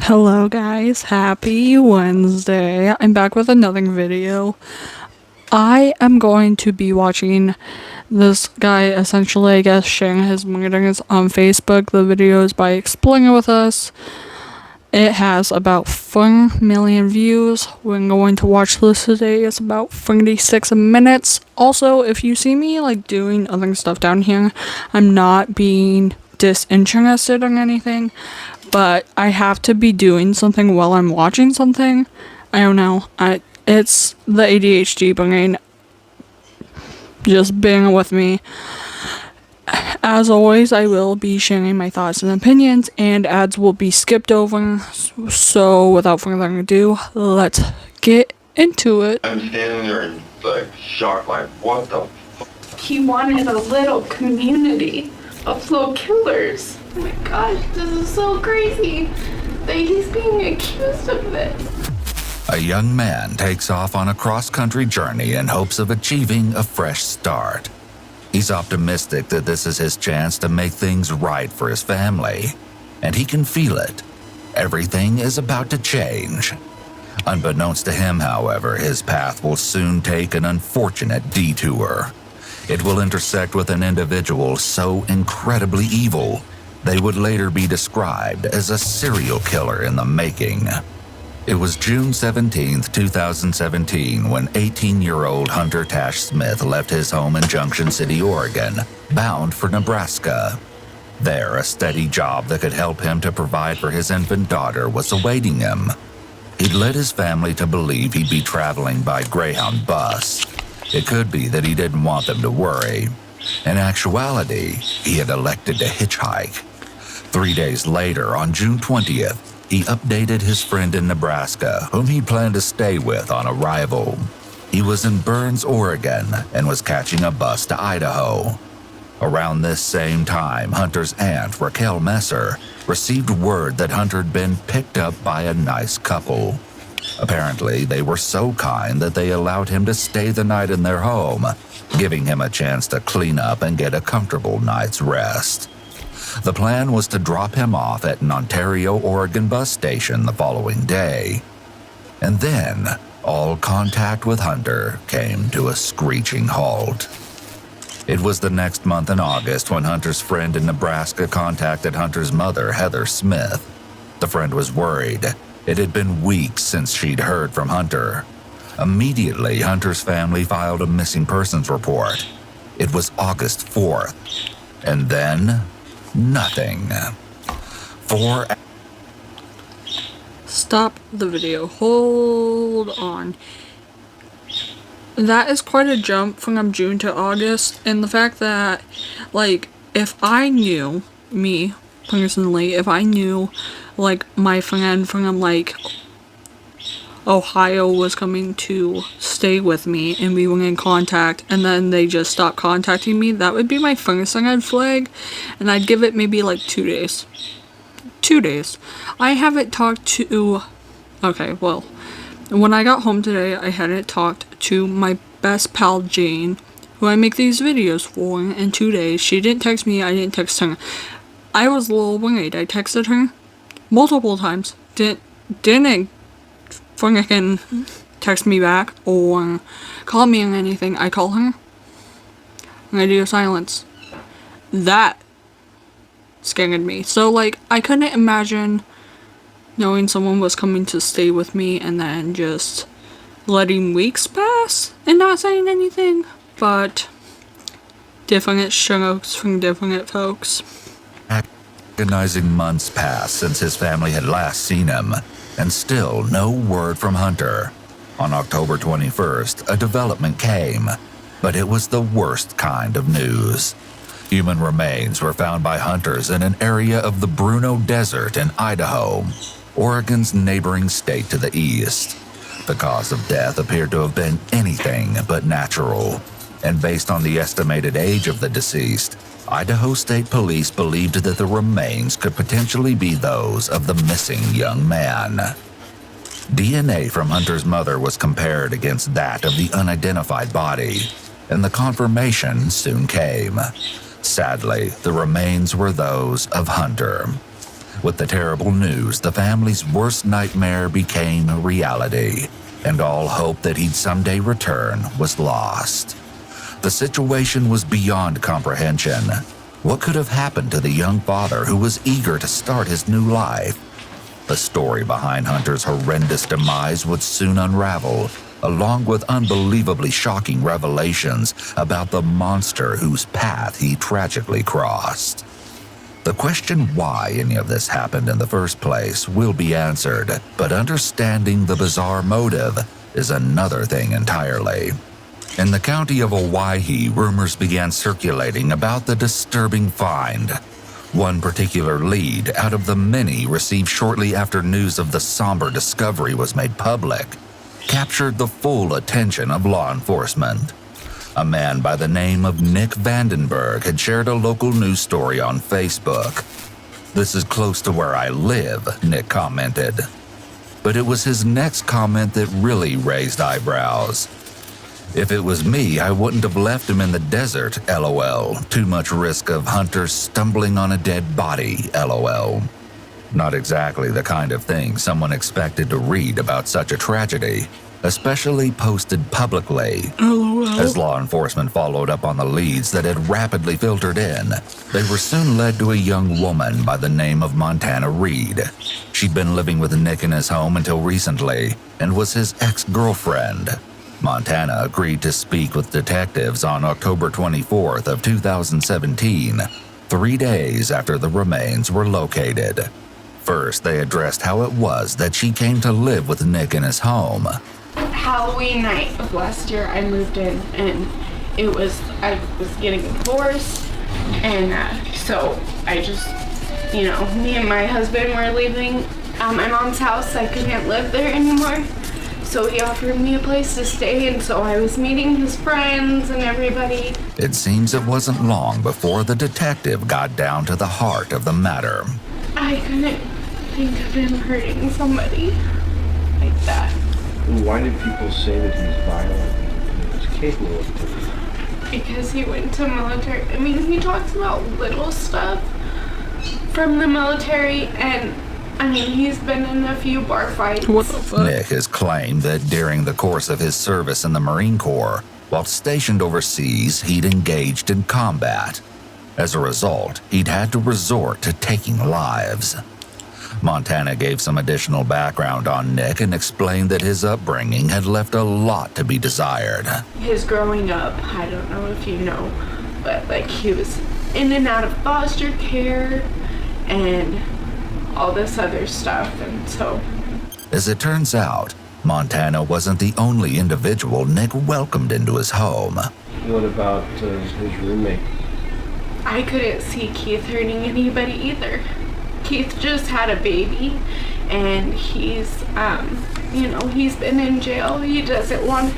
Hello guys, happy Wednesday. I'm back with another video. I am going to be watching this guy essentially, I guess, sharing his findings on Facebook. The video is by Explaining With Us. It has about 4 million views. We're going to watch this today. It's about 36 minutes. Also, if you see me like doing other stuff down here, I'm not being disinterested or anything, but I have to be doing something while I'm watching something. I don't know. It's the ADHD brain. Just bearing with me. As always, I will be sharing my thoughts and opinions, and ads will be skipped over. So, without further ado, let's get into it. I'm standing there in like shock, like what the He wanted a little community of slow killers. Oh my gosh, this is so crazy that he's being accused of this. A young man takes off on a cross-country journey in hopes of achieving a fresh start. He's optimistic that this is his chance to make things right for his family, and he can feel it. Everything is about to change. Unbeknownst to him, however, his path will soon take an unfortunate detour. It will intersect with an individual so incredibly evil, they would later be described as a serial killer in the making. It was June 17, 2017, when 18-year-old Hunter Tash Smith left his home in Junction City, Oregon, bound for Nebraska. There, a steady job that could help him to provide for his infant daughter was awaiting him. He'd led his family to believe he'd be traveling by Greyhound bus. It could be that he didn't want them to worry. In actuality, he had elected to hitchhike. 3 days later, on June 20th, he updated his friend in Nebraska, whom he planned to stay with on arrival. He was in Burns, Oregon, and was catching a bus to Idaho. Around this same time, Hunter's aunt, Raquel Messer, received word that Hunter had been picked up by a nice couple. Apparently, they were so kind that they allowed him to stay the night in their home, giving him a chance to clean up and get a comfortable night's rest. The plan was to drop him off at an Ontario, Oregon bus station the following day. And then, all contact with Hunter came to a screeching halt. It was the next month in August when Hunter's friend in Nebraska contacted Hunter's mother, Heather Smith. The friend was worried. It had been weeks since she'd heard from Hunter. Immediately, Hunter's family filed a missing persons report. It was August 4th. And then, nothing. Stop the video. Hold on. That is quite a jump from June to August, and the fact that, like, if I knew, me, personally, if I knew, like, my friend from, like, Ohio was coming to stay with me and we were in contact and then they just stopped contacting me, that would be my first thing I'd flag, and I'd give it maybe like 2 days. 2 days. I haven't talked to... Okay, well, when I got home today, I hadn't talked to my best pal Jane, who I make these videos for, in 2 days. She didn't text me, I didn't text her. I was a little worried. I texted her multiple times. Didn't freaking text me back or call me or anything. I call her, radio silence. That scared me. So, like, I couldn't imagine knowing someone was coming to stay with me and then just letting weeks pass and not saying anything. But different strokes from different folks. Agonizing months passed since his family had last seen him, and still no word from Hunter. On October 21st, a development came, but it was the worst kind of news. Human remains were found by hunters in an area of the Bruno Desert in Idaho, Oregon's neighboring state to the east. The cause of death appeared to have been anything but natural, and based on the estimated age of the deceased, Idaho State Police believed that the remains could potentially be those of the missing young man. DNA from Hunter's mother was compared against that of the unidentified body, and the confirmation soon came. Sadly, the remains were those of Hunter. With the terrible news, the family's worst nightmare became a reality, and all hope that he'd someday return was lost. The situation was beyond comprehension. What could have happened to the young father who was eager to start his new life? The story behind Hunter's horrendous demise would soon unravel, along with unbelievably shocking revelations about the monster whose path he tragically crossed. The question why any of this happened in the first place will be answered, but understanding the bizarre motive is another thing entirely. In the county of Owyhee, rumors began circulating about the disturbing find. One particular lead out of the many received shortly after news of the somber discovery was made public captured the full attention of law enforcement. A man by the name of Nick Vandenberg had shared a local news story on Facebook. "This is close to where I live," Nick commented. But it was his next comment that really raised eyebrows. "If it was me, I wouldn't have left him in the desert, lol. Too much risk of hunters stumbling on a dead body, lol." Not exactly the kind of thing someone expected to read about such a tragedy, especially posted publicly. As law enforcement followed up on the leads that had rapidly filtered in, they were soon led to a young woman by the name of Montana Reed. She'd been living with Nick in his home until recently and was his ex-girlfriend. Montana agreed to speak with detectives on October 24th of 2017, 3 days after the remains were located. First, they addressed how it was that she came to live with Nick in his home. Halloween night of last year, I moved in, and I was getting a divorce, and so I just, me and my husband were leaving my mom's house. I couldn't live there anymore, so he offered me a place to stay, and so I was meeting his friends and everybody. It seems it wasn't long before the detective got down to the heart of the matter. I couldn't think of him hurting somebody like that. Why did people say that he's violent and he was capable of doing that? Because he went to military. I mean, he talks about little stuff from the military, and I mean, he's been in a few bar fights. What the fuck? Nick has claimed that during the course of his service in the Marine Corps, while stationed overseas, he'd engaged in combat. As a result, he'd had to resort to taking lives. Montana gave some additional background on Nick and explained that his upbringing had left a lot to be desired. His growing up, I don't know if you know, but like he was in and out of foster care and all this other stuff, and so. As it turns out, Montana wasn't the only individual Nick welcomed into his home. What about his roommate? I couldn't see Keith hurting anybody either. Keith just had a baby, and he's been in jail. He doesn't want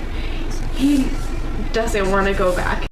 to go back.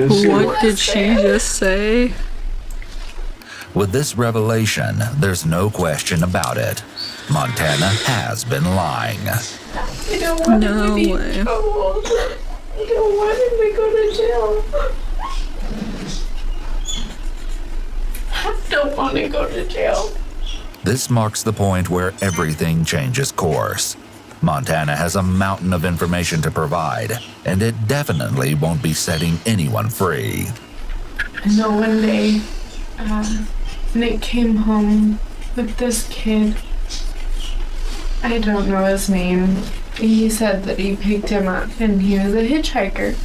What did she just say? With this revelation, there's no question about it. Montana has been lying. I don't want him to be way. told. I don't want him to go to jail. I don't want to go to jail. This marks the point where everything changes course. Montana has a mountain of information to provide, and it definitely won't be setting anyone free. I know one day, Nick came home with this kid. I don't know his name. He said that he picked him up and he was a hitchhiker.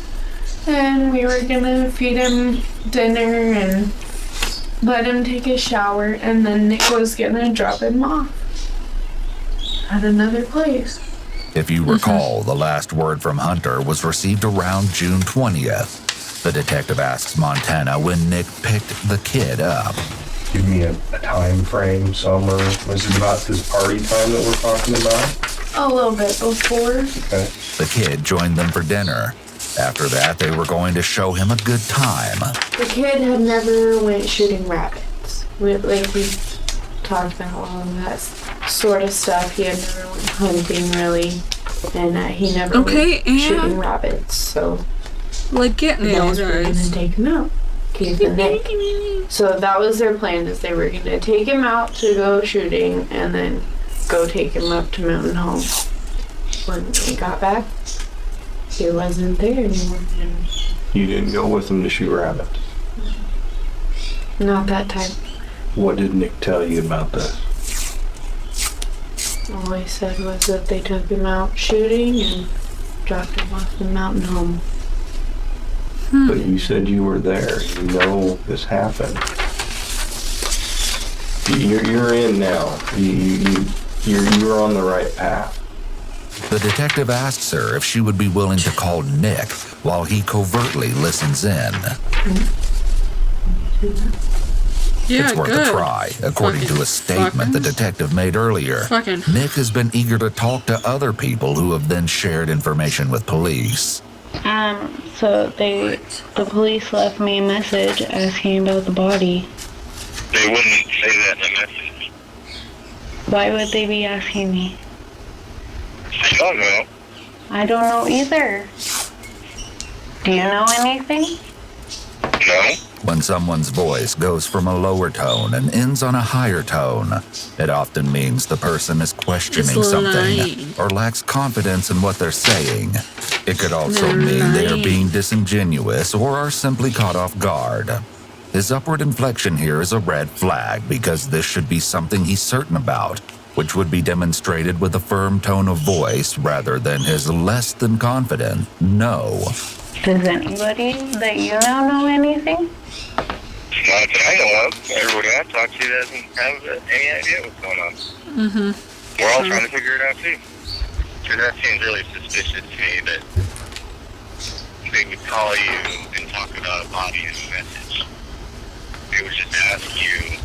And we were gonna feed him dinner and let him take a shower, and then Nick was gonna drop him off at another place. If you recall, the last word from Hunter was received around June 20th. The detective asks Montana when Nick picked the kid up. Give me a time frame, summer. Was it about this party time that we're talking about? A little bit before. Okay. The kid joined them for dinner. After that, they were going to show him a good time. The kid had never went shooting rabbits. We talked about all of that sort of stuff. He had never went hunting really, and he never went shooting rabbits. So Like, get the nailed, guys were gonna guys. take him out. Keith and Nick. So that was their plan, is they were gonna take him out to go shooting and then go take him up to Mountain Home. When we got back, he wasn't there anymore. You didn't go with them to shoot rabbits. Not that time. What did Nick tell you about this? All he said was that they took him out shooting and dropped him off in Mountain Home. But you said you were there. You know this happened. You're in now. You're on the right path. The detective asks her if she would be willing to call Nick while he covertly listens in. Yeah, It's worth good. a try, according to a statement the detective made earlier. Fucking. Nick has been eager to talk to other people who have then shared information with police. So the police left me a message asking about the body. They wouldn't say that in a message. Why would they be asking me? I don't know. I don't know either. Do you know anything? No? When someone's voice goes from a lower tone and ends on a higher tone, it often means the person is questioning It's something lying. or lacks confidence in what they're saying. It could also They're mean they are lying. being disingenuous or are simply caught off guard. His upward inflection here is a red flag because this should be something he's certain about, which would be demonstrated with a firm tone of voice rather than his less than confident no. Does anybody that you know anything? Not that I know of. Everybody I talk to doesn't have any idea what's going on. Mm-hmm. We're all trying to figure it out too. Because that seems really suspicious to me that they would call you and talk about a body in a message. They would just ask you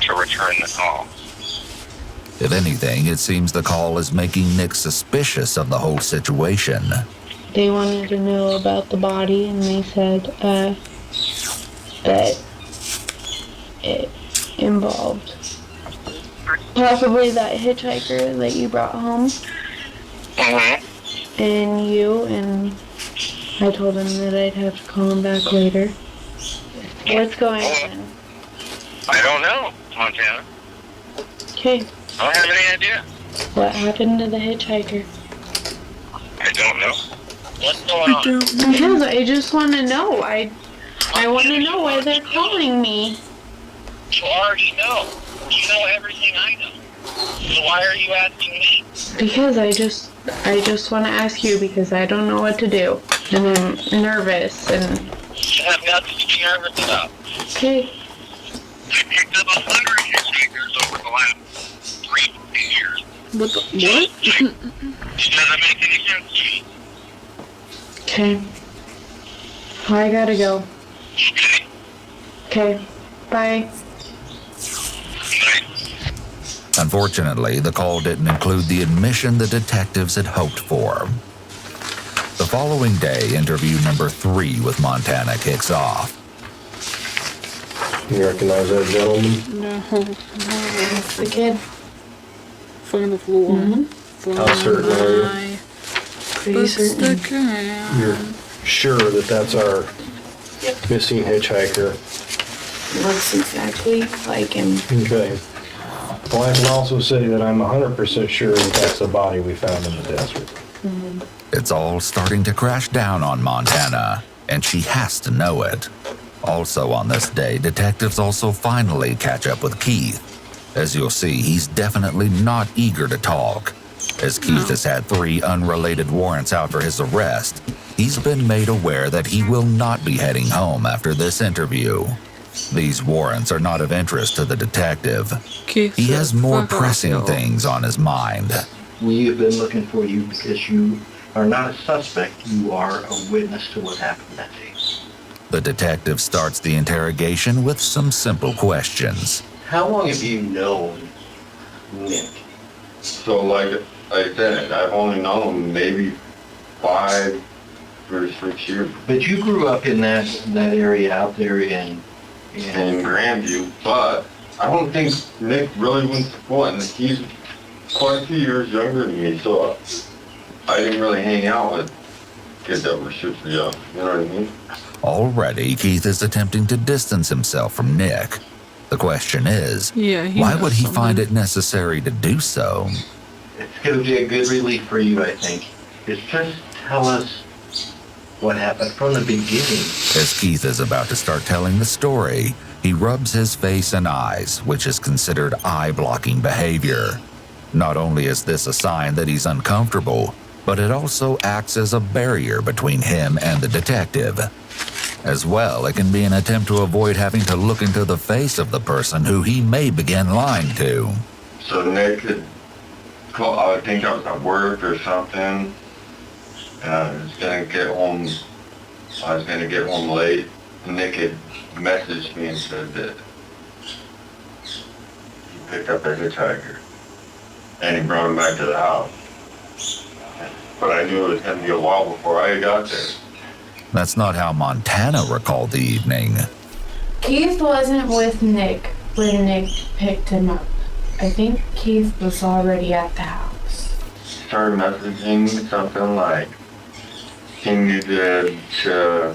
to return the call. If anything, it seems the call is making Nick suspicious of the whole situation. They wanted to know about the body, and they said that it involved possibly that hitchhiker that you brought home, and you, and I told him that I'd have to call him back later. What's going on? I don't know, Montana. Okay, I don't have any idea. what happened to the hitchhiker? I don't know. What's going on? Because I just want to know. I want to know why they're calling me. You already know. You know everything I know. So why are you asking me? Because I just want to ask you because I don't know what to do. And I'm nervous and... You have nothing to be nervous about. Okay. I picked up 100 hitchhikers over the last 3 years. What the? What? It doesn't make any sense to me. Okay. Well, I gotta go. Okay? Okay. Bye. Nice. Unfortunately, the call didn't include the admission the detectives had hoped for. The following day, interview number 3 with Montana kicks off. You recognize that gentleman? No. That's the kid. Foot on the floor. How certain are you? Pretty certain. You're sure that that's our missing hitchhiker? Looks exactly like him. Okay. Well, I can also say that I'm 100% sure that that's the body we found in the desert. It's all starting to crash down on Montana, and she has to know it. Also on this day, detectives also finally catch up with Keith. As you'll see, he's definitely not eager to talk. As Keith has had 3 unrelated warrants out for his arrest, he's been made aware that he will not be heading home after this interview. These warrants are not of interest to the detective. Keith He has more fuck off, pressing yo. things on his mind. We have been looking for you because you are not a suspect. You are a witness to what happened that day. The detective starts the interrogation with some simple questions. How long have you known Nick? So like I said, I've only known him maybe 5 or 6 years But you grew up in that area out there in Grandview, but I don't think Nick really went to school, and he's quite a few years younger than me, so I didn't really hang out with kids that were super young, you know what I mean? Already, Keith is attempting to distance himself from Nick. The question is, Yeah, he why knows would he something. find it necessary to do so? It's going to be a good relief for you, I think. Just tell us what happened from the beginning. As Keith is about to start telling the story, he rubs his face and eyes, which is considered eye-blocking behavior. Not only is this a sign that he's uncomfortable, but it also acts as a barrier between him and the detective. As well, it can be an attempt to avoid having to look into the face of the person who he may begin lying to. So Nick had called, I think I was at work or something, and I was gonna get home late. Nick had messaged me and said that he picked up a hitchhiker and he brought him back to the house. But I knew it was gonna be a while before I got there. That's not how Montana recalled the evening. Keith wasn't with Nick when Nick picked him up. I think Keith was already at the house. Started messaging something like, can you do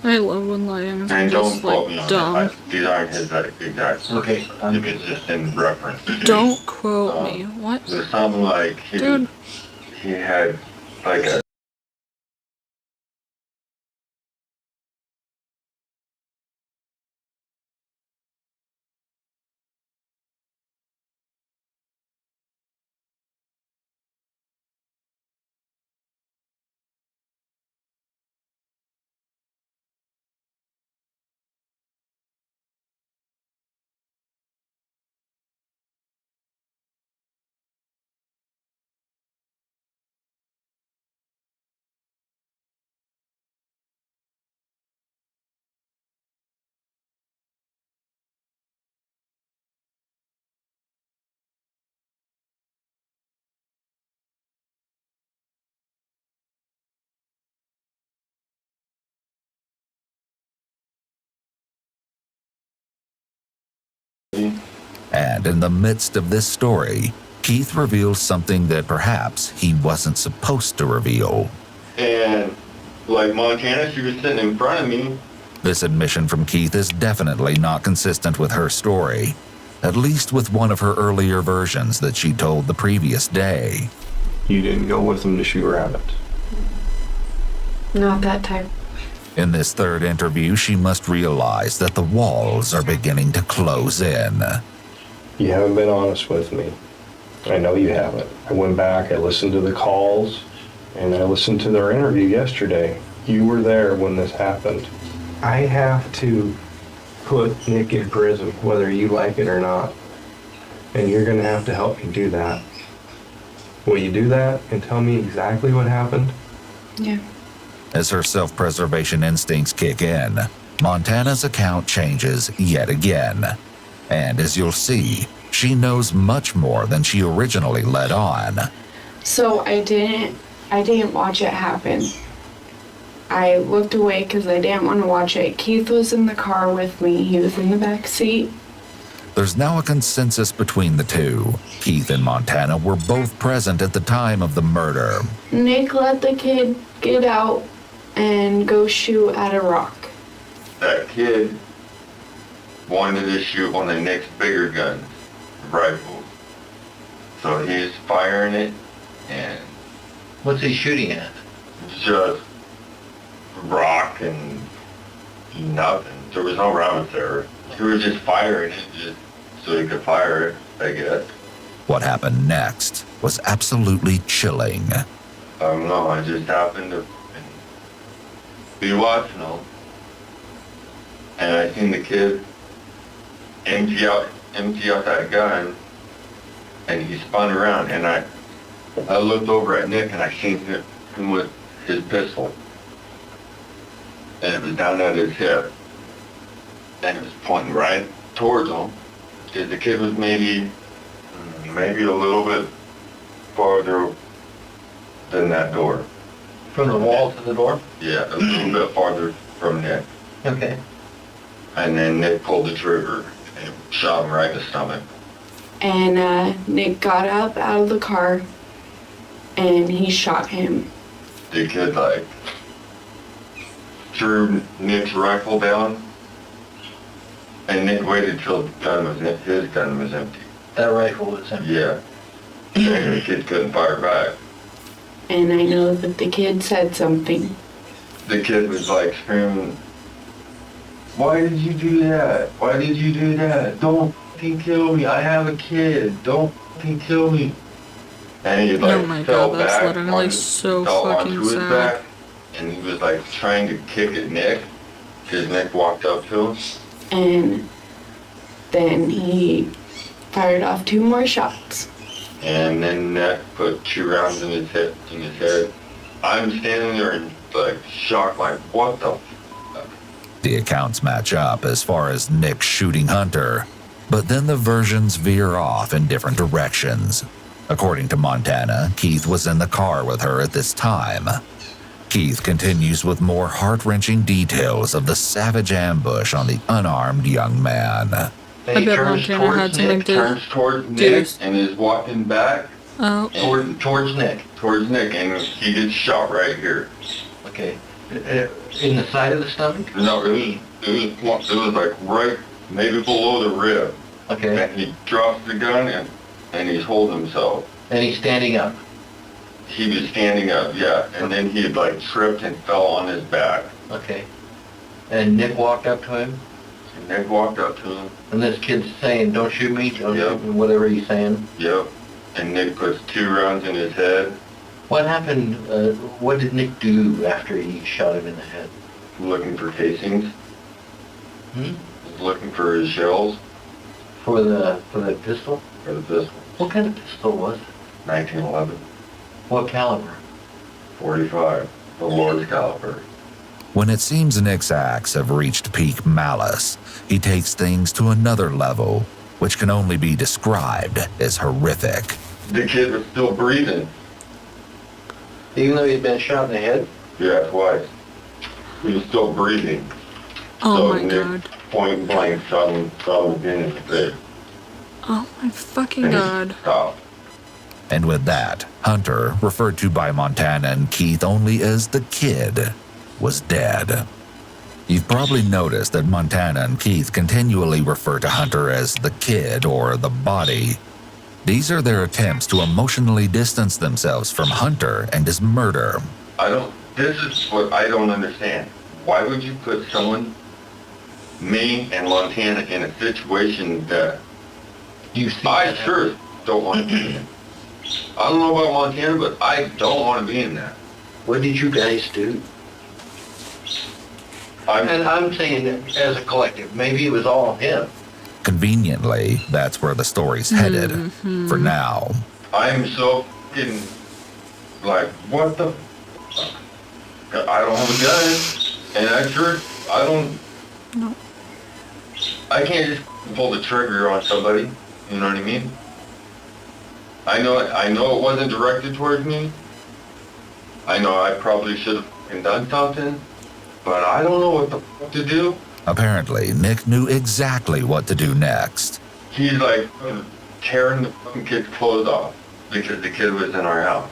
I love when lions are and don't just quote me like on dumb. it. These aren't his exact. Okay. If it's just in reference. Don't quote me. What? It was something like Dude. he had like a And in the midst of this story, Keith reveals something that perhaps he wasn't supposed to reveal. and like Montana, she was sitting in front of me. This admission from Keith is definitely not consistent with her story, at least with one of her earlier versions that she told the previous day. You didn't go with him to shoot rabbits. Not that time. In this third interview, she must realize that the walls are beginning to close in. You haven't been honest with me. I know you haven't. I went back, I listened to the calls, and I listened to their interview yesterday. You were there when this happened. I have to put Nick in prison, whether you like it or not. And you're gonna have to help me do that. Will you do that and tell me exactly what happened? Yeah. As her self-preservation instincts kick in, Montana's account changes yet again. And as you'll see, she knows much more than she originally let on. So I didn't I didn't watch it happen. I looked away because I didn't want to watch it. Keith was in the car with me. He was in the back seat. There's now a consensus between the two. Keith and Montana were both present at the time of the murder. Nick let the kid get out and go shoot at a rock. That kid wanted to shoot one of Nick's bigger guns, rifles. So he's firing it, and What's he shooting at? just rock and nothing. There was no rounds there. He was just firing it just so he could fire it, I guess. What happened next was absolutely chilling. I don't know, I just happened to be watching them. And I seen the kid empty out that gun, and he spun around, and I looked over at Nick and I seen him with his pistol. And it was down at his hip. And it was pointing right towards him. Because the kid was maybe a little bit farther than that door. From the wall to the door? Yeah, a little bit farther from Nick. Okay. And then Nick pulled the trigger and shot him right in the stomach. And Nick got up out of the car and he shot him. The kid, like, threw Nick's rifle down, and Nick waited till his gun was empty. That rifle was empty. Yeah. And the kid couldn't fire back. And I know that the kid said something. The kid was like screaming, "Why did you do that? Why did you do that? Don't fucking kill me. I have a kid. Don't fucking kill me." And he like Oh my fell God, that's back literally on- so fell fucking onto his sad. back, and he was like trying to kick at Nick, because Nick walked up to him. And then he fired off 2 more shots. And then Nick put 2 rounds in his head. I'm standing there in like shock, like, what the fuck? The accounts match up as far as Nick shooting Hunter, but then the versions veer off in different directions. According to Montana, Keith was in the car with her at this time. Keith continues with more heart-wrenching details of the savage ambush on the unarmed young man. And I he bet turns Montana towards had something Nick, to turns towards do Nick, this. and is walking back Oh, Towards Nick. towards Nick, and he gets shot right here. Okay. In the side of the stomach? No, it was like right, maybe below the rib. Okay. And he drops the gun, and he's holding himself. And he's standing up. He was standing up, yeah, and then he had like tripped and fell on his back. Okay. And Nick walked up to him, And Nick walked up to him, and this kid's saying, "Don't shoot me, don't Yep. shoot me," whatever he's saying. yep, and Nick puts 2 rounds in his head, What happened, what did Nick do after he shot him in the head? looking for casings, Hmm? looking for his shells, For the pistol? for the pistol. What kind of pistol was it? 1911, What caliber? 45, the Lord's caliber. When it seems Nick's acts have reached peak malice, he takes things to another level, which can only be described as horrific. The kid was still breathing. Even though he'd been shot in the head? Yeah, twice. He was still breathing. oh So my Nick God. point blank shot him in the face. Oh my fucking And he God. stopped. And with that, Hunter, referred to by Montana and Keith only as the kid, was dead. You've probably noticed that Montana and Keith continually refer to Hunter as the kid or the body. These are their attempts to emotionally distance themselves from Hunter and his murder. This is what I don't understand. Why would you put someone, me and Montana, in a situation that You see I that? sure don't want to be in? I don't know about Montana, but I don't want to be in that. What did you guys do? And I'm saying as a collective, maybe it was all him. Conveniently, that's where the story's headed, for now. I'm so fucking, like, what the fuck? I don't have a gun, and I don't, No. I can't just pull the trigger on somebody, you know what I mean? I know it wasn't directed towards me, I know I probably should have done something, but I don't know what the fuck to do. Apparently, Nick knew exactly what to do next. He's like tearing the fucking kid's clothes off because the kid was in our house.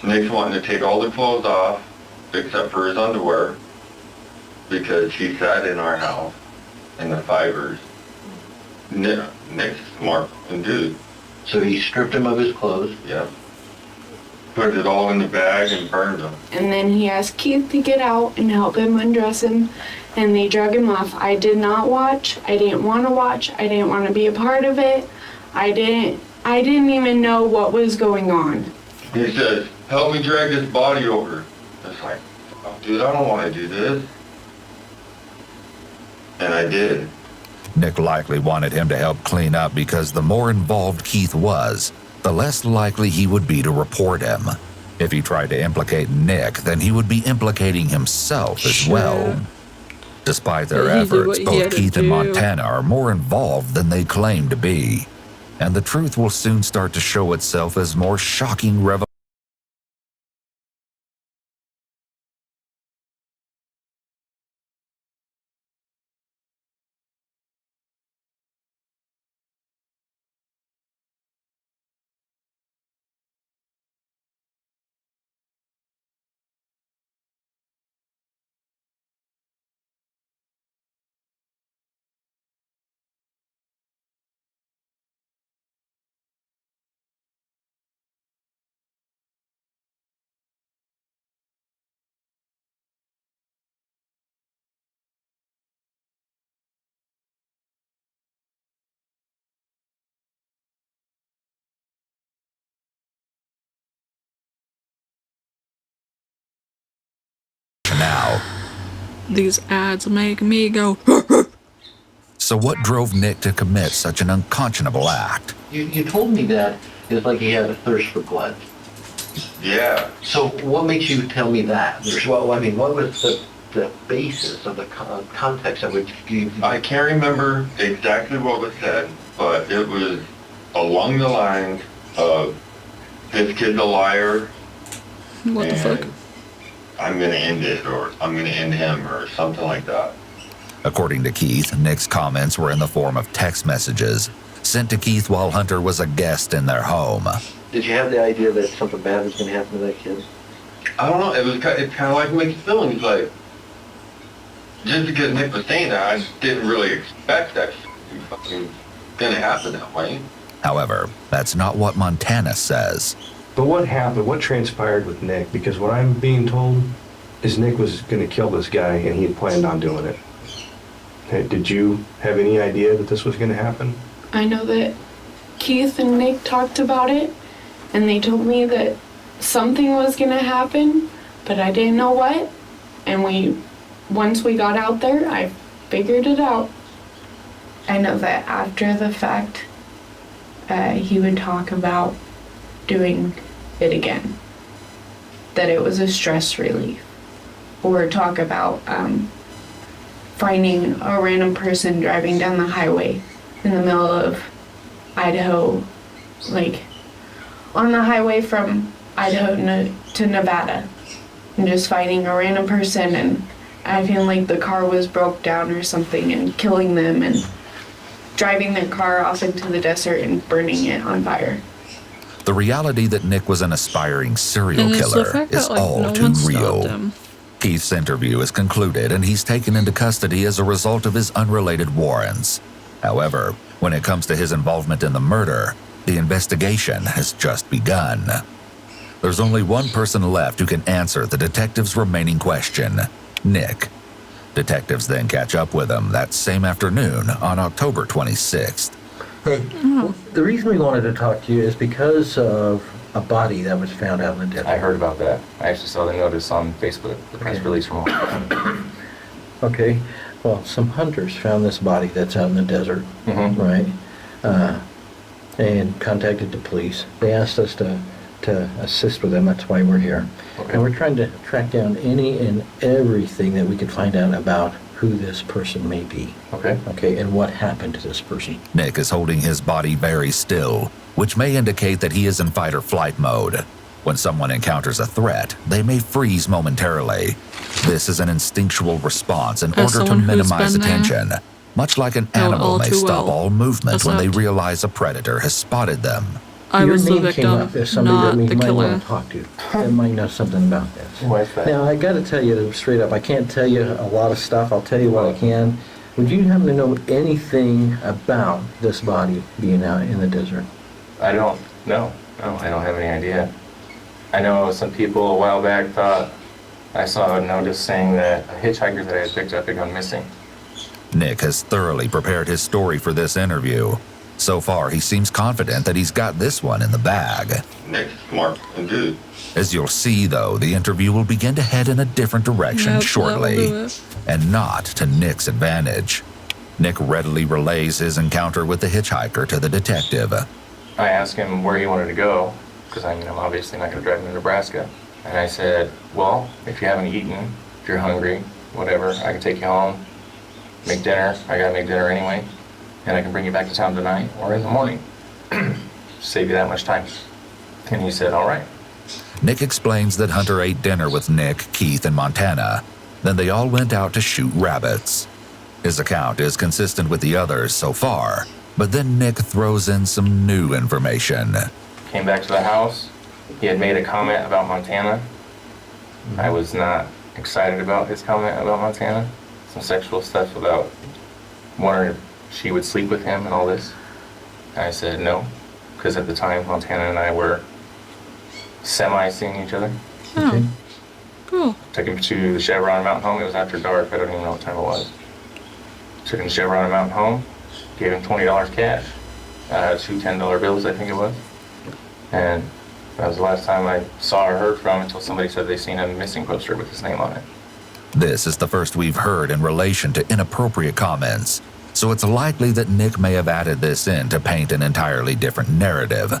Nick's wanting to take all the clothes off except for his underwear because he sat in our house in the fibers. Nick's a smart fucking dude. So he stripped him of his clothes. Yeah. Put it all in the bag and burned them. And then he asked Keith to get out and help him undress him, and they drug him off. I did not watch. I didn't want to watch. I didn't want to be a part of it. I didn't even know what was going on. He says, help me drag this body over. It's like, oh, dude, I don't want to do this. And I did. Nick likely wanted him to help clean up because the more involved Keith was, the less likely he would be to report him. If he tried to implicate Nick, then he would be implicating himself as well. Despite their Yeah, he did efforts, what he both had to Keith and do. Montana are more involved than they claim to be. And the truth will soon start to show itself as more shocking revelations. Now. These ads make me go. So what drove Nick to commit such an unconscionable act? You told me that it's like he had a thirst for blood. Yeah. So what makes you tell me that? Well, I mean, what was the basis of the context of which you... I can't remember exactly what was said, but it was along the lines of, this kid's a liar, What the fuck? and I'm gonna end it, or I'm gonna end him, or something like that. According to Keith, Nick's comments were in the form of text messages sent to Keith while Hunter was a guest in their home. Did you have the idea that something bad was going to happen to that kid? I don't know, it's kind of like mixed feelings, like, just because Nick was saying that, I didn't really expect that shit to be fucking gonna happen that way. However, that's not what Montana says. But what happened? What transpired with Nick? Because what I'm being told is Nick was going to kill this guy and he had planned on doing it. Okay, did you have any idea that this was going to happen? I know that Keith and Nick talked about it, and they told me that something was gonna happen, but I didn't know what. And once we got out there, I figured it out. I know that after the fact, he would talk about doing it again. That it was a stress relief. Or talk about finding a random person driving down the highway in the middle of Idaho, like on the highway from Idaho to Nevada, and just finding a random person and I feel like the car was broke down or something and killing them and driving their car off into the desert and burning it on fire. The reality that Nick was an aspiring serial And it's the killer fact is that, like, all no too one stopped real. him. Keith's interview is concluded and he's taken into custody as a result of his unrelated warrants. However, when it comes to his involvement in the murder, the investigation has just begun. There's only one person left who can answer the detective's remaining question, Nick. Detectives then catch up with him that same afternoon on October 26th. Hey, the reason we wanted to talk to you is because of a body that was found out in the desert. I heard about that. I actually saw the notice on Facebook, the press release from home. Okay, well, some hunters found this body that's out in the desert, right? And contacted the police. They asked us to assist with them. That's why we're here. Okay. And we're trying to track down any and everything that we could find out about who this person may be. Okay. Okay, and what happened to this person. Nick is holding his body very still, which may indicate that he is in fight or flight mode. When someone encounters a threat, they may freeze momentarily. This is an instinctual response in As order to someone who's minimize been there, attention, much like an know it animal all may too stop well. all movement when they Except realize a predator has spotted them. I Your was the name came victim, up as somebody that not we the might killer. want to talk to. That might know something about this. Why is that? Now, I got to tell you straight up, I can't tell you a lot of stuff. I'll tell you what I can. Would you happen to know anything about this body being out in the desert? I don't know. No, I don't have any idea. I know some people a while back thought I saw a notice saying that a hitchhiker that I had picked up had gone missing. Nick has thoroughly prepared his story for this interview. So far, he seems confident that he's got this one in the bag. Nick's smart and good. As you'll see, though, the interview will begin to head in a different direction Yep, shortly, that'll do it. and not to Nick's advantage. Nick readily relays his encounter with the hitchhiker to the detective. I asked him where he wanted to go, because I'm obviously not going to drive him to Nebraska. And I said, well, if you haven't eaten, if you're hungry, whatever, I can take you home, make dinner. I got to make dinner anyway. And I can bring you back to town tonight or in the morning. Save you that much time. And he said, all right. Nick explains that Hunter ate dinner with Nick, Keith, and Montana. Then they all went out to shoot rabbits. His account is consistent with the others so far, but then Nick throws in some new information. Came back to the house. He had made a comment about Montana. I was not excited about his comment about Montana. Some sexual stuff about wondering if she would sleep with him and all this. And I said no, because at the time Montana and I were semi-seeing each other. Oh, cool. Took him to the Chevron Mountain Home. It was after dark. I don't even know what time it was. Took him to Chevron Mountain Home. Gave him $20 cash. 2 $10 bills, I think it was. And that was the last time I saw or heard from until somebody said they seen a missing poster with his name on it. This is the first we've heard in relation to inappropriate comments, so it's likely that Nick may have added this in to paint an entirely different narrative.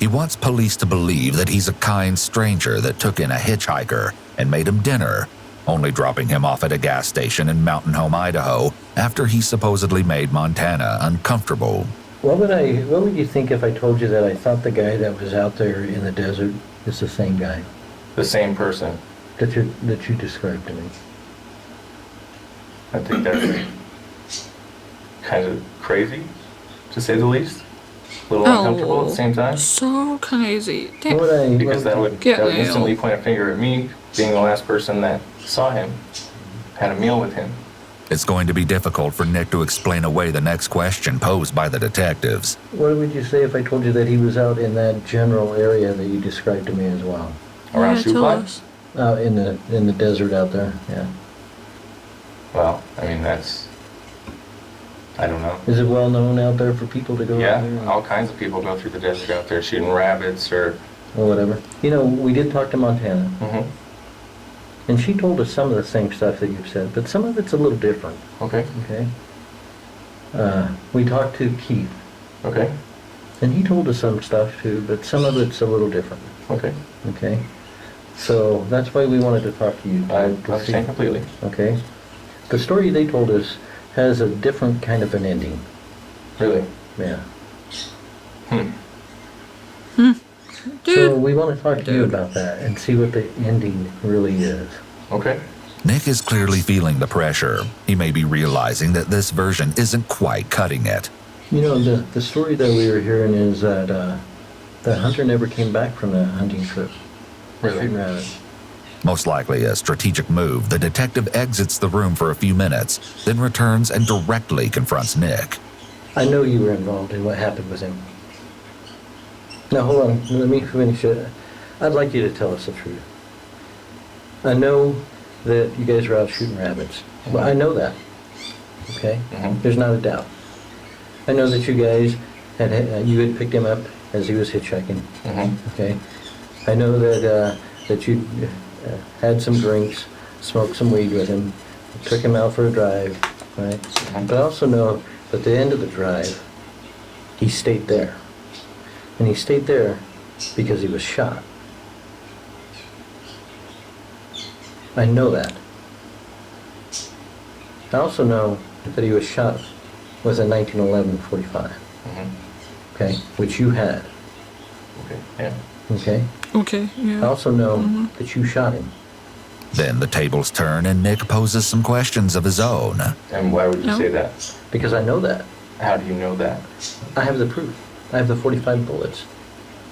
He wants police to believe that he's a kind stranger that took in a hitchhiker and made him dinner, only dropping him off at a gas station in Mountain Home, Idaho, after he supposedly made Montana uncomfortable. What would you think if I told you that I thought the guy that was out there in the desert is the same guy The same person. that you described to me? I think that's kind of crazy, to say the least. A little uncomfortable at the same time. So crazy. Damn. Because that would Get nailed. instantly point a finger at me, being the last person that saw him, had a meal with him. It's going to be difficult for Nick to explain away the next question posed by the detectives. What would you say if I told you that he was out in that general area that you described to me as well? Around Yeah, Shoe tell Fly? us. Out in the desert out there, yeah. Well, I mean, that's, I don't know. Is it well known out there for people to go out Yeah, there? all kinds of people go through the desert out there shooting rabbits or... Or whatever. You know, we did talk to Montana, Mm-hmm. and she told us some of the same stuff that you've said, but some of it's a little different, Okay, okay? We talked to Keith, okay, and he told us some stuff too, but some of it's a little different, okay. okay? So that's why we wanted to talk to you. I to see- understand completely. Okay? The story they told us has a different kind of an ending, Really? yeah. Hmm. So Dude. we want to talk to you Dude. about that and see what the ending really is. Okay. Nick is clearly feeling the pressure. He may be realizing that this version isn't quite cutting it. You know, the story that we were hearing is that Hunter never came back from that hunting trip. Really? Shooting rabbits. Most likely a strategic move, the detective exits the room for a few minutes, then returns and directly confronts Nick. I know you were involved in what happened with him. Now hold on, let me finish it. I'd like you to tell us the truth. I know that you guys were out shooting rabbits. Well, I know that. Okay? Mhm. There's not a doubt. I know that you guys you had picked him up as he was hitchhiking. Mm-hmm. Okay? I know that you had some drinks, smoked some weed with him, took him out for a drive, right? But I also know that at the end of the drive, he stayed there. And he stayed there because he was shot. I know that. I also know that he was shot with a 1911 45, Mm-hmm. okay, which you had. Okay. Yeah. Okay? Okay, I yeah. also know that you shot him. Then the tables turn and Nick poses some questions of his own. And why would you No. say that? Because I know that. How do you know that? I have the proof. I have the 45 bullets.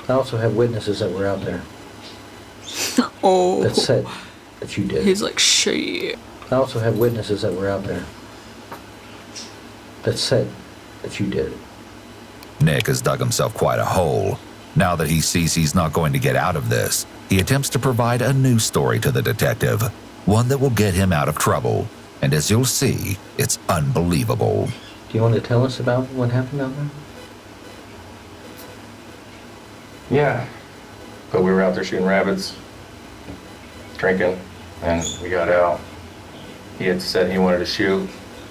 I also have witnesses that were out there Oh. that said that you did. He's like, shit. I also have witnesses that were out there that said that you did. Nick has dug himself quite a hole. Now that he sees he's not going to get out of this, he attempts to provide a new story to the detective, one that will get him out of trouble. And as you'll see, it's unbelievable. Do you want to tell us about what happened out there? Yeah. But we were out there shooting rabbits, drinking, and we got out. He had said he wanted to shoot.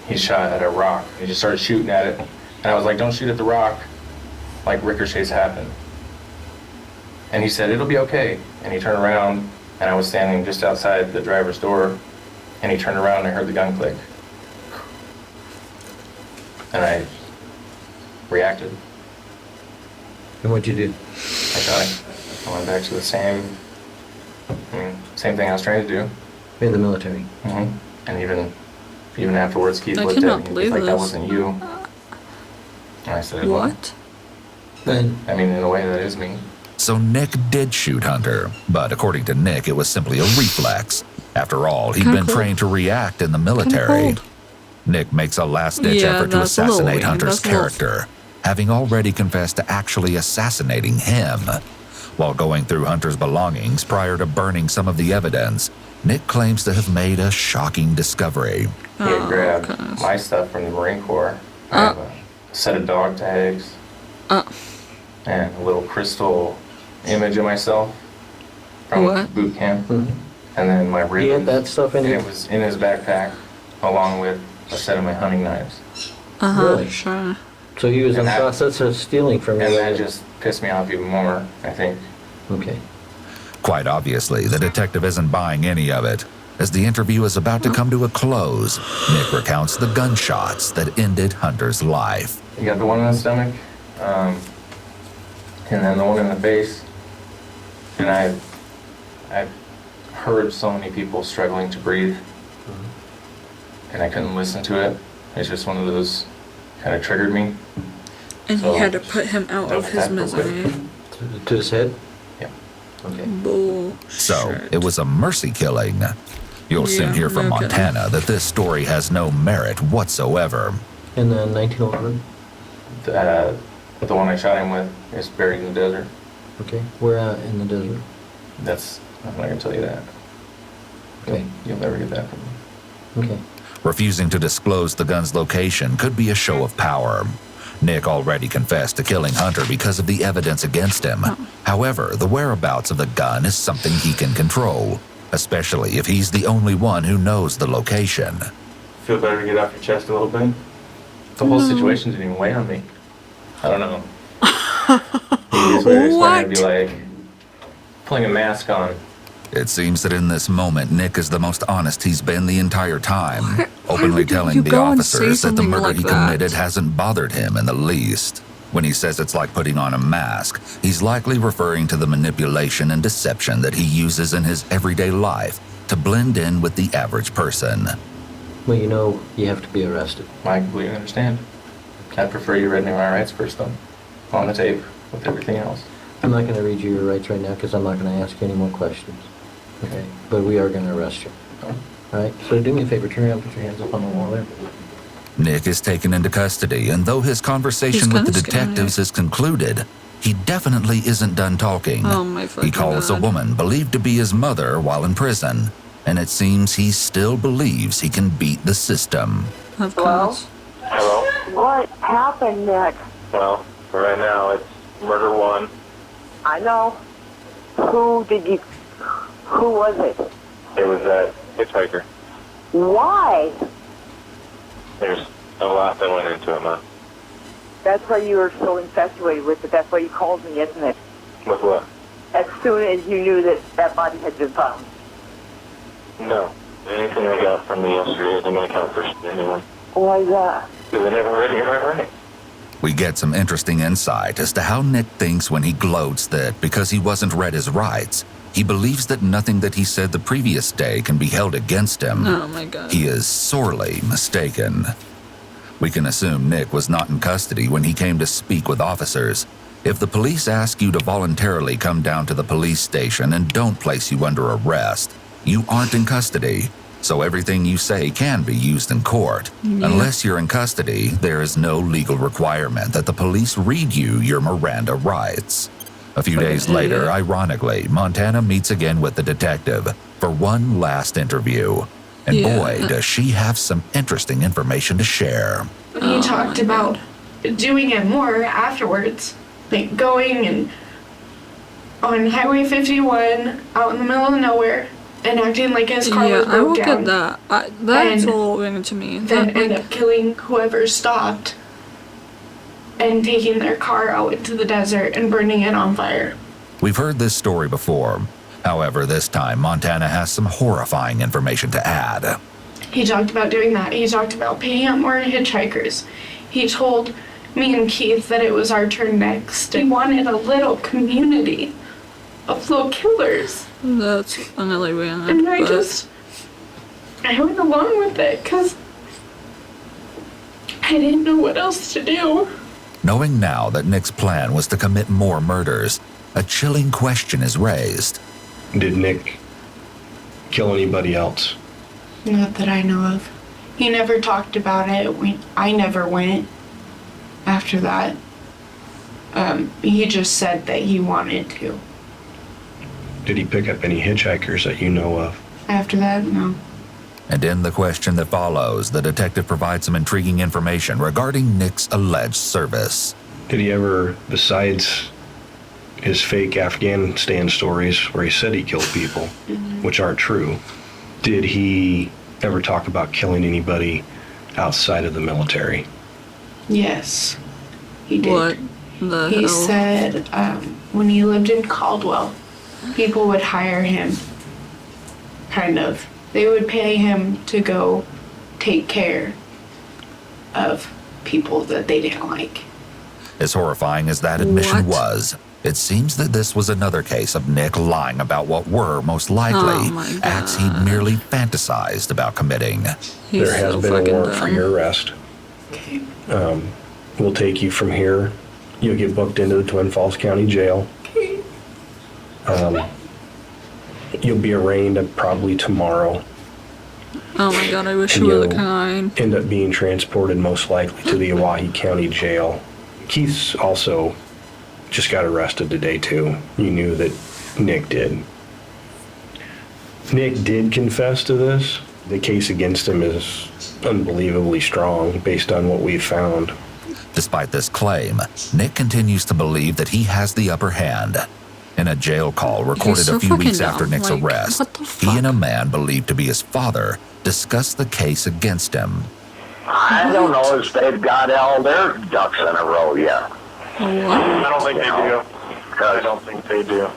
He shot at a rock. He just started shooting at it. And I was like, don't shoot at the rock, like ricochets happen. And he said, it'll be okay. And he turned around, and I was standing just outside the driver's door, and he turned around and I heard the gun click. And I reacted. And what'd you do? I shot him. I went back to the same thing I was trying to do. In the military. Mm-hmm. And even afterwards, Keith I looked cannot at me. He was believe like, that this. wasn't you. And I said, well, What? And I mean, in a way, that is me. So Nick did shoot Hunter, but according to Nick, it was simply a reflex. After all, he'd Kinda been cold. trained to react in the military. cold. Nick makes a last-ditch Yeah, effort to that's a little assassinate weird. Hunter's That's a little- character, having already confessed to actually assassinating him. While going through Hunter's belongings prior to burning some of the evidence, Nick claims to have made a shocking discovery. He had grabbed goodness. my stuff from the Marine Corps. I have a set of dog tags Uh, and a little crystal image of myself from What? boot camp. Mhm. And then my he ribbon. had that stuff in And here? it was in his backpack, along with a set of my hunting knives. Really? Sure. So he was in And the that- process of stealing from you? And that just pissed me off even more, I think. Okay. Quite obviously, the detective isn't buying any of it. As the interview is about to come to a close, Nick recounts the gunshots that ended Hunter's life. You got the one in the stomach, and then the one in the face. And I've heard so many people struggling to breathe, and I couldn't listen to it. It's just one of those kind of triggered me. And So, he had to put him out of that his was that real misery. To his head? Yeah. Okay. Bullshit. So, it was a mercy killing. You'll soon Yeah, hear from no kidding. Montana that this story has no merit whatsoever. In 1911? The one I shot him with is buried in the desert. Okay. Where at in the desert? I'm not gonna tell you that. Okay. You'll never get that from me. Okay. Refusing to disclose the gun's location could be a show of power. Nick already confessed to killing Hunter because of the evidence against him. However, the whereabouts of the gun is something he can control, especially if he's the only one who knows the location. Feel better to get off your chest a little bit? The whole situation didn't even weigh on me. I don't know. Easiest way to explain it would be like putting a mask on. It seems that in this moment, Nick is the most honest he's been the entire time, Why openly would you telling the go and say officers that the something murder like he that? committed hasn't bothered him in the least. When he says it's like putting on a mask, he's likely referring to the manipulation and deception that he uses in his everyday life to blend in with the average person. Well, you know you have to be arrested. I completely understand. I'd prefer you read me my rights first, though, on the tape with everything else. I'm not going to read you your rights right now because I'm not going to ask you any more questions. Okay? But we are going to arrest you. All right? So do me a favor. Turn around, put your hands up on the wall there. Nick is taken into custody, and though his conversation He's with the kinda scary. detectives is concluded, he definitely isn't done talking. Oh my He fucking calls a God. woman believed to be his mother while in prison, and it seems he still believes he can beat the system. Of Hello? course. Hello? What happened, Nick? Well, for right now, it's murder one. I know. Who was it? It was that hitchhiker. Why? There's a lot that went into it, man. That's why you were so infatuated with it. That's why you called me, isn't it? With what? As soon as you knew that that body had been found. No. Anything I got from me yesterday isn't going to count for anyone. Why that? Because I never read your right. We get some interesting insight as to how Nick thinks when he gloats that because he wasn't read his rights, he believes that nothing that he said the previous day can be held against him. Oh my God. He is sorely mistaken. We can assume Nick was not in custody when he came to speak with officers. If the police ask you to voluntarily come down to the police station and don't place you under arrest, you aren't in custody, so everything you say can be used in court. Yeah. Unless you're in custody, there is no legal requirement that the police read you your Miranda rights. A few days later, ironically, Montana meets again with the detective for one last interview. And boy, does she have some interesting information to share. He talked about doing it more afterwards, like going and on Highway 51 out in the middle of nowhere and acting like his car was broke I will down. get that. That's a little ringing to me. Then end up killing whoever stopped and taking their car out into the desert and burning it on fire. We've heard this story before. However, this time Montana has some horrifying information to add. He talked about doing that. He talked about paying up more hitchhikers. He told me and Keith that it was our turn next. He wanted a little community of little killers. That's another weird. And I went along with it because I didn't know what else to do. Knowing now that Nick's plan was to commit more murders, a chilling question is raised. Did Nick kill anybody else? Not that I know of. He never talked about it. I never went after that. He just said that he wanted to. Did he pick up any hitchhikers that you know of? After that, no. And in the question that follows, the detective provides some intriguing information regarding Nick's alleged service. Did he ever, besides his fake Afghanistan stories where he said he killed people, which aren't true, did he ever talk about killing anybody outside of the military? Yes, he did. What the He hell? said when he lived in Caldwell, people would hire him, kind of. They would pay him to go take care of people that they didn't like. As horrifying as that admission What? was, it seems that this was another case of Nick lying about what were, most likely, Oh my acts he'd God. merely fantasized about committing. He's There has so been a fucking warrant for dumb. your arrest. Okay. We'll take you from here. You'll get booked into the Twin Falls County Jail. Okay. You'll be arraigned probably tomorrow. Oh my God, I wish And you were the you'll kind. end up being transported most likely to the Oahe County Jail. Keith's also just got arrested today too. You knew that Nick did. Nick did confess to this. The case against him is unbelievably strong based on what we've found. Despite this claim, Nick continues to believe that he has the upper hand. In a jail call recorded so a few fucking weeks after dumb. Nick's Like, arrest, what the he and a fuck? man believed to be his father discussed the case against him. I don't know if they've got all their ducks in a row yet. What? I don't think they do. I don't think they do.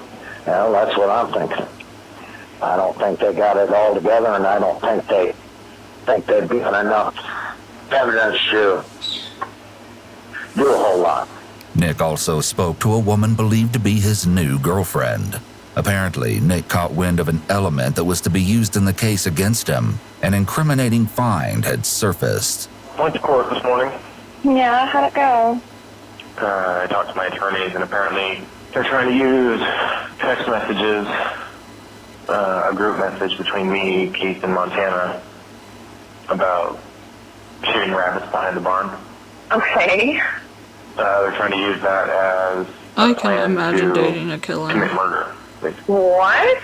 Well, that's what I'm thinking. I don't think they got it all together, and I don't think they've got enough evidence to do a whole lot. Nick also spoke to a woman believed to be his new girlfriend. Apparently, Nick caught wind of an element that was to be used in the case against him. An incriminating find had surfaced. Went to court this morning. Yeah, how'd it go? I talked to my attorneys, and apparently they're trying to use text messages, a group message between me, Keith, and Montana about shooting rabbits behind the barn. Okay. They're trying to use that as I a can't plan imagine to dating a commit killer. murder. What?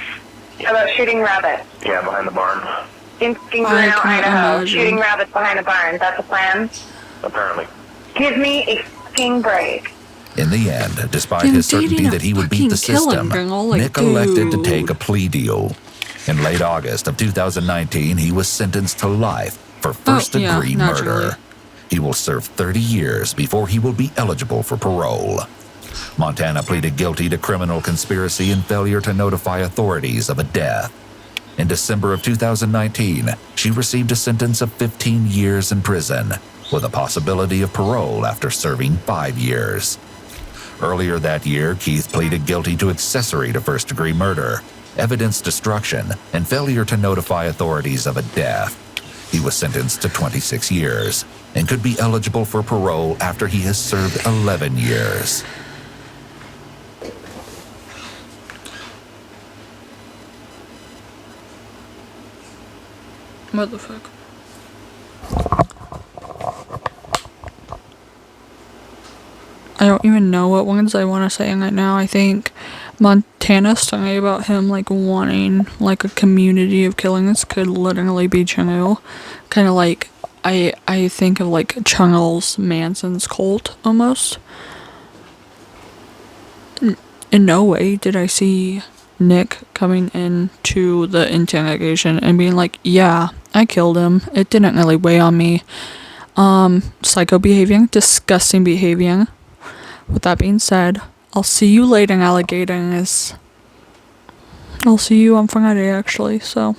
About shooting rabbits Yeah, behind the barn, in fucking I Grinnell, can't Idaho. imagine. Shooting rabbits behind a barn. That's a plan? apparently. Give me a fucking break. In the end, despite Then his certainty dating a that he would beat the fucking killer system, girl, like, Nick elected to dude. take a plea deal. In late August of 2019, he was sentenced to life for first-degree naturally. murder. He will serve 30 years before he will be eligible for parole. Montana pleaded guilty to criminal conspiracy and failure to notify authorities of a death. In December of 2019, she received a sentence of 15 years in prison, with a possibility of parole after serving 5 years. Earlier that year, Keith pleaded guilty to accessory to first-degree murder, evidence destruction, and failure to notify authorities of a death. He was sentenced to 26 years and could be eligible for parole after he has served 11 years. What the fuck? I don't even know what ones I want to say right now. I think Montana's story about him like wanting like a community of killings could literally be true. Kind of like I think of like Charles Manson's cult almost. In no way did I see Nick coming into the interrogation and being like, yeah, I killed him. It didn't really weigh on me. Psycho behavior, disgusting behavior. With that being said, I'll see you later, alligators. I'll see you on Friday, actually, so...